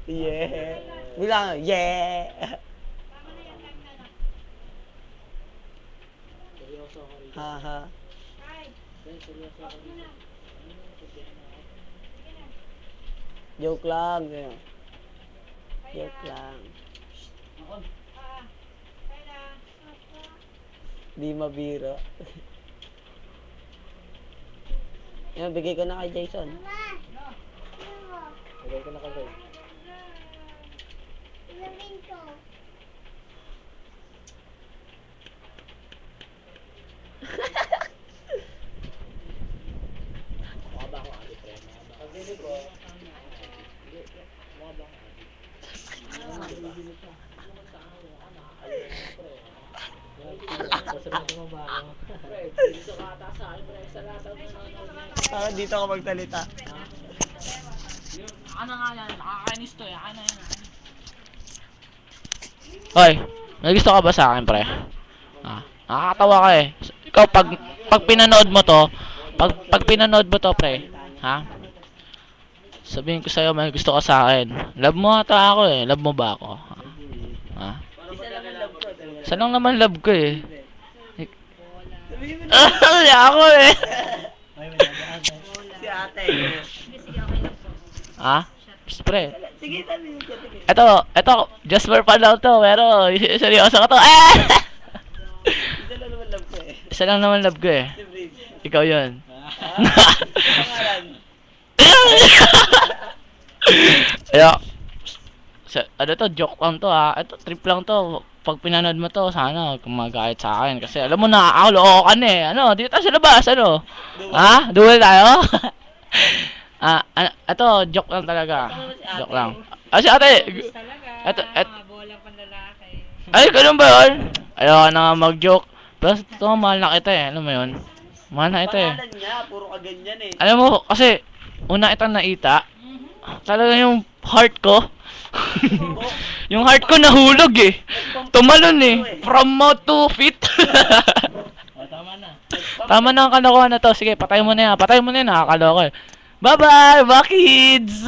Yeah. Bilang, yeah. Seryoso ako rito. Haha. Ben, seryoso ako rito. Joke lang. Joke lang. Ako. Di mabiro. Yan, bigay ko na kay Jason. Lagay ko na kagay. Mukha ba akong adi, pre? Pag-bili ko, hindi, mukha ba akong adi? Sasabihin mo ba ako? Pre, dito ka ata sa akin, pre. Sa lahat ng nanonood Dito ako magsalita. Ano nga yan? Nakakainis to eh. Ano yan? Hoy, may gusto ka ba sa akin, pre? Nakakatawa ka eh. Ikaw, pag pinanood mo to, pag pinanood mo to, pre, ha? Sabihin ko sa'yo, may gusto ka sa akin. Love mo ata ako eh. Love mo ba ako? Ha? Isa lang naman love ko eh. Sabi ako eh. Si ate. Ha? Pre. Sige, sabi ko. Ito, just for fun lang to, pero seryoso ka to. Isa lang naman love ko eh. Isa lang naman love ko eh. Si Bridge. Ikaw yun. Pangalan. Ayo. Ano to, joke lang to ha. Ito, trip lang to. Pag pinanood mo to, sana kumagayat sa akin. Kasi alam mo na, ako lookan eh. Ano, dito tayo sa labas, ano? Ha? Duel tayo? Ito, joke lang talaga. Joke lang. Si ate. Ito, Bola pang lalaki. ay, ganun ba yun? Ayaw na nga mag-joke. Plus, ito, mahal na kita eh. Alam mo yun? Mahal na kita eh. Pangalan niya, puro kaganyan eh. Alam mo, kasi, una itang naita, talaga yung heart ko, yung heart ko nahulog eh. Tumalon eh. From mouth to feet. Tama na. Tama na ang kalokohan na to. Sige, patay mo na yan. Patay mo na yan. Nakakaloko eh. Bye-bye, mga kids!